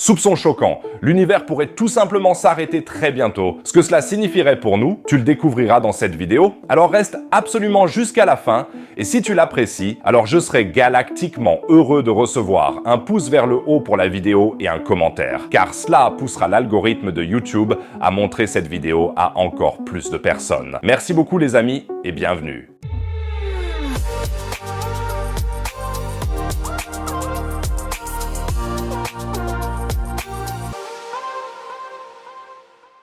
Soupçon choquant, l'univers pourrait tout simplement s'arrêter très bientôt. Ce que cela signifierait pour nous, tu le découvriras dans cette vidéo, alors reste absolument jusqu'à la fin, et si tu l'apprécies, alors je serai galactiquement heureux de recevoir un pouce vers le haut pour la vidéo et un commentaire, car cela poussera l'algorithme de YouTube à montrer cette vidéo à encore plus de personnes. Merci beaucoup les amis, et bienvenue.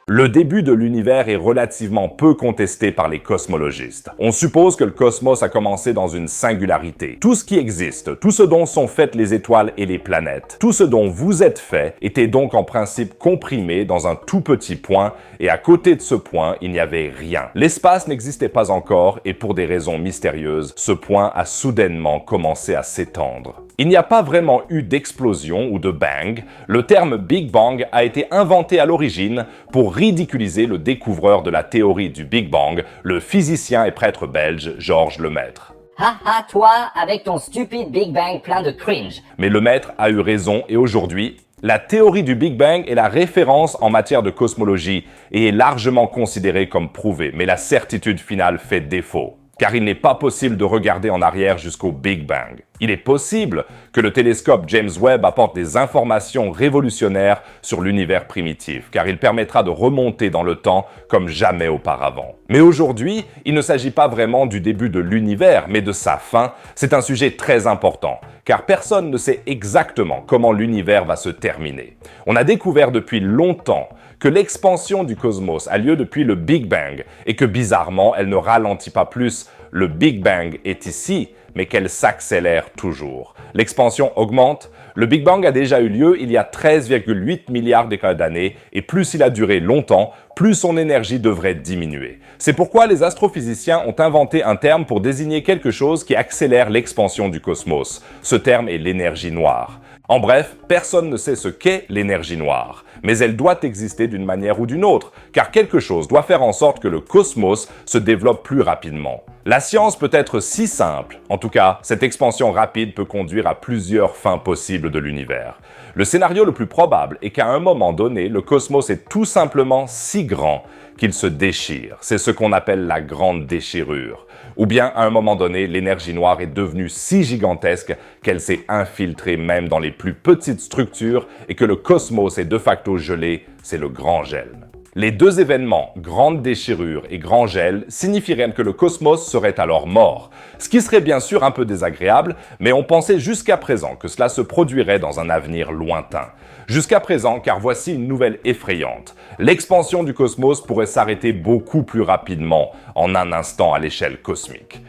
Le début de l'univers est relativement peu contesté par les cosmologistes. On suppose que le cosmos a commencé dans une singularité. Tout ce qui existe, tout ce dont sont faites les étoiles et les planètes, tout ce dont vous êtes fait, était donc en principe comprimé dans un tout petit point, et à côté de ce point, il n'y avait rien. L'espace n'existait pas encore, et pour des raisons mystérieuses, ce point a soudainement commencé à s'étendre. Il n'y a pas vraiment eu d'explosion ou de bang. Le terme Big Bang a été inventé à l'origine pour ridiculiser le découvreur de la théorie du Big Bang, le physicien et prêtre belge Georges Lemaître. Ha toi, avec ton stupide Big Bang plein de cringe. Mais Lemaître a eu raison et aujourd'hui, la théorie du Big Bang est la référence en matière de cosmologie et est largement considérée comme prouvée, mais la certitude finale fait défaut. Car il n'est pas possible de regarder en arrière jusqu'au Big Bang. Il est possible que le télescope James Webb apporte des informations révolutionnaires sur l'univers primitif, car il permettra de remonter dans le temps comme jamais auparavant. Mais aujourd'hui, il ne s'agit pas vraiment du début de l'univers, mais de sa fin. C'est un sujet très important, car personne ne sait exactement comment l'univers va se terminer. On a découvert depuis longtemps que l'expansion du cosmos a lieu depuis le Big Bang et que bizarrement, elle ne ralentit pas plus. Le Big Bang est ici, mais qu'elle s'accélère toujours. L'expansion augmente. Le Big Bang a déjà eu lieu il y a 13,8 milliards d'années et plus il a duré longtemps, plus son énergie devrait diminuer. C'est pourquoi les astrophysiciens ont inventé un terme pour désigner quelque chose qui accélère l'expansion du cosmos. Ce terme est l'énergie noire. En bref, personne ne sait ce qu'est l'énergie noire, mais elle doit exister d'une manière ou d'une autre, car quelque chose doit faire en sorte que le cosmos se développe plus rapidement. La science peut être si simple, en tout cas, cette expansion rapide peut conduire à plusieurs fins possibles de l'univers. Le scénario le plus probable est qu'à un moment donné, le cosmos est tout simplement si grand qu'il se déchire. C'est ce qu'on appelle la grande déchirure. Ou bien, à un moment donné, l'énergie noire est devenue si gigantesque qu'elle s'est infiltrée même dans les plus petites structures et que le cosmos est de facto gelé, c'est le grand gel. Les deux événements, grande déchirure et grand gel, signifieraient que le cosmos serait alors mort. Ce qui serait bien sûr un peu désagréable, mais on pensait jusqu'à présent que cela se produirait dans un avenir lointain. Jusqu'à présent, car voici une nouvelle effrayante. L'expansion du cosmos pourrait s'arrêter beaucoup plus rapidement, en un instant à l'échelle cosmique.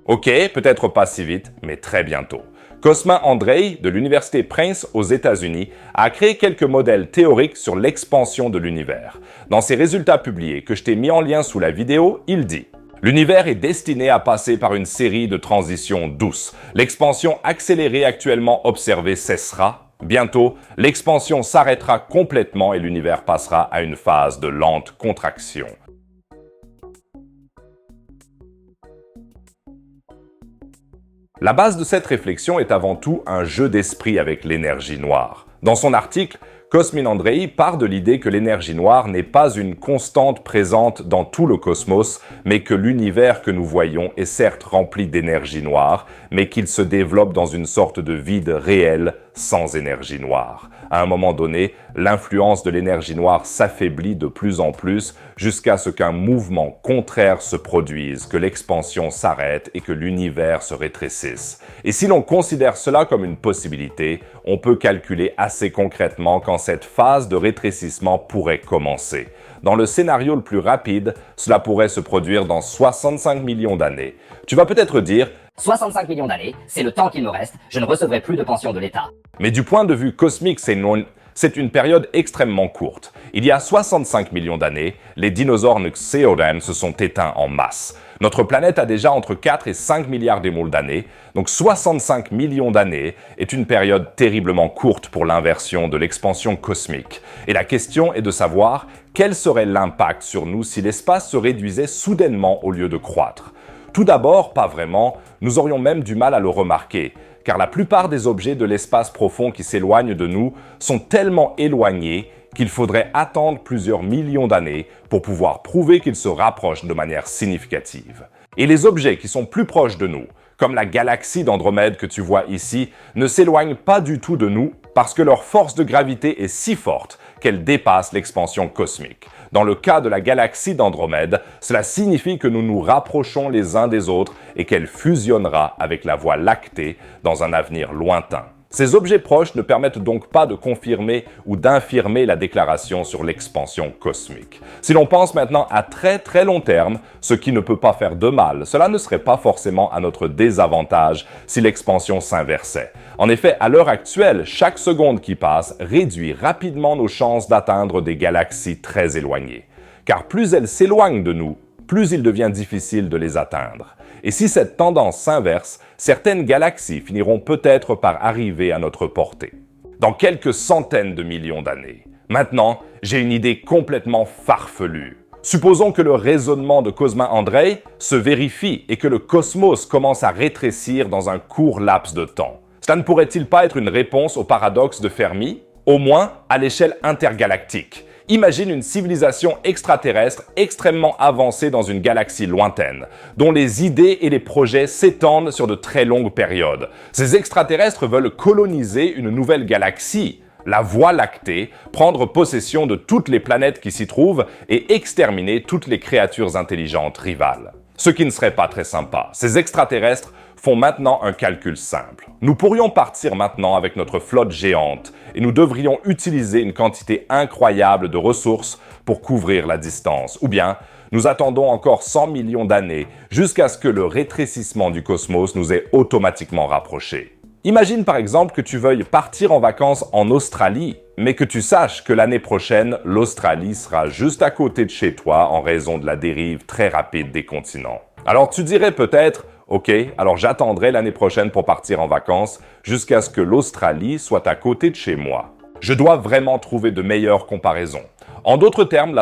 Ok, peut-être pas si vite, mais très bientôt. Cosmin Andrei, de l'Université Prince aux États-Unis, a créé quelques modèles théoriques sur l'expansion de l'univers. Dans ses résultats publiés, que je t'ai mis en lien sous la vidéo, il dit: l'univers est destiné à passer par une série de transitions douces. L'expansion accélérée actuellement observée cessera. Bientôt, l'expansion s'arrêtera complètement et l'univers passera à une phase de lente contraction. La base de cette réflexion est avant tout un jeu d'esprit avec l'énergie noire. Dans son article, Cosmin Andrei part de l'idée que l'énergie noire n'est pas une constante présente dans tout le cosmos, mais que l'univers que nous voyons est certes rempli d'énergie noire, mais qu'il se développe dans une sorte de vide réel sans énergie noire. À un moment donné, l'influence de l'énergie noire s'affaiblit de plus en plus jusqu'à ce qu'un mouvement contraire se produise, que l'expansion s'arrête et que l'univers se rétrécisse. Et si l'on considère cela comme une possibilité, on peut calculer assez concrètement quand cette phase de rétrécissement pourrait commencer. Dans le scénario le plus rapide, cela pourrait se produire dans 65 millions d'années. Tu vas peut-être dire: 65 millions d'années, c'est le temps qu'il me reste, je ne recevrai plus de pension de l'État. Mais du point de vue cosmique, c'est une période extrêmement courte. Il y a 65 millions d'années, les dinosaures Nxeodan se sont éteints en masse. Notre planète a déjà entre 4 et 5 milliards d'émoules d'années, donc 65 millions d'années est une période terriblement courte pour l'inversion de l'expansion cosmique. Et la question est de savoir quel serait l'impact sur nous si l'espace se réduisait soudainement au lieu de croître. Tout d'abord, pas vraiment, nous aurions même du mal à le remarquer, car la plupart des objets de l'espace profond qui s'éloignent de nous sont tellement éloignés qu'il faudrait attendre plusieurs millions d'années pour pouvoir prouver qu'ils se rapprochent de manière significative. Et les objets qui sont plus proches de nous, comme la galaxie d'Andromède que tu vois ici, ne s'éloignent pas du tout de nous parce que leur force de gravité est si forte qu'elle dépasse l'expansion cosmique. Dans le cas de la galaxie d'Andromède, cela signifie que nous nous rapprochons les uns des autres et qu'elle fusionnera avec la Voie lactée dans un avenir lointain. Ces objets proches ne permettent donc pas de confirmer ou d'infirmer la déclaration sur l'expansion cosmique. Si l'on pense maintenant à très long terme, ce qui ne peut pas faire de mal, cela ne serait pas forcément à notre désavantage si l'expansion s'inversait. En effet, à l'heure actuelle, chaque seconde qui passe réduit rapidement nos chances d'atteindre des galaxies très éloignées. Car plus elles s'éloignent de nous, plus il devient difficile de les atteindre. Et si cette tendance s'inverse, certaines galaxies finiront peut-être par arriver à notre portée. Dans quelques centaines de millions d'années. Maintenant, j'ai une idée complètement farfelue. Supposons que le raisonnement de Cosma-Andrei se vérifie et que le cosmos commence à rétrécir dans un court laps de temps. Cela ne pourrait-il pas être une réponse au paradoxe de Fermi, au moins à l'échelle intergalactique? Imagine une civilisation extraterrestre extrêmement avancée dans une galaxie lointaine, dont les idées et les projets s'étendent sur de très longues périodes. Ces extraterrestres veulent coloniser une nouvelle galaxie, la Voie lactée, prendre possession de toutes les planètes qui s'y trouvent et exterminer toutes les créatures intelligentes rivales. Ce qui ne serait pas très sympa. Ces extraterrestres font maintenant un calcul simple. Nous pourrions partir maintenant avec notre flotte géante et nous devrions utiliser une quantité incroyable de ressources pour couvrir la distance. Ou bien, nous attendons encore 100 millions d'années jusqu'à ce que le rétrécissement du cosmos nous ait automatiquement rapprochés. Imagine par exemple que tu veuilles partir en vacances en Australie, mais que tu saches que l'année prochaine, l'Australie sera juste à côté de chez toi en raison de la dérive très rapide des continents. Alors tu dirais peut-être, ok, alors j'attendrai l'année prochaine pour partir en vacances jusqu'à ce que l'Australie soit à côté de chez moi. Je dois vraiment trouver de meilleures comparaisons. En d'autres termes,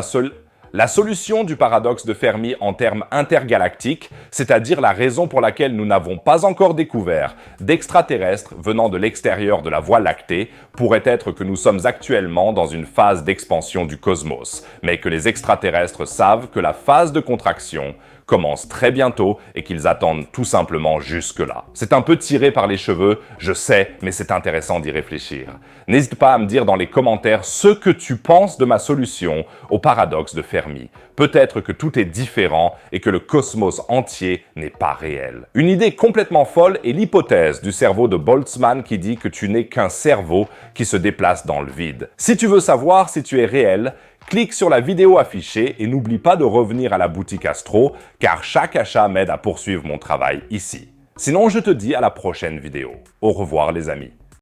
la solution du paradoxe de Fermi en termes intergalactiques, c'est-à-dire la raison pour laquelle nous n'avons pas encore découvert d'extraterrestres venant de l'extérieur de la Voie lactée, pourrait être que nous sommes actuellement dans une phase d'expansion du cosmos, mais que les extraterrestres savent que la phase de contraction commence très bientôt et qu'ils attendent tout simplement jusque-là. C'est un peu tiré par les cheveux, je sais, mais c'est intéressant d'y réfléchir. N'hésite pas à me dire dans les commentaires ce que tu penses de ma solution au paradoxe de Fermi. Peut-être que tout est différent et que le cosmos entier n'est pas réel. Une idée complètement folle est l'hypothèse du cerveau de Boltzmann qui dit que tu n'es qu'un cerveau qui se déplace dans le vide. Si tu veux savoir si tu es réel, clique sur la vidéo affichée et n'oublie pas de revenir à la boutique Astro, car chaque achat m'aide à poursuivre mon travail ici. Sinon, je te dis à la prochaine vidéo. Au revoir les amis.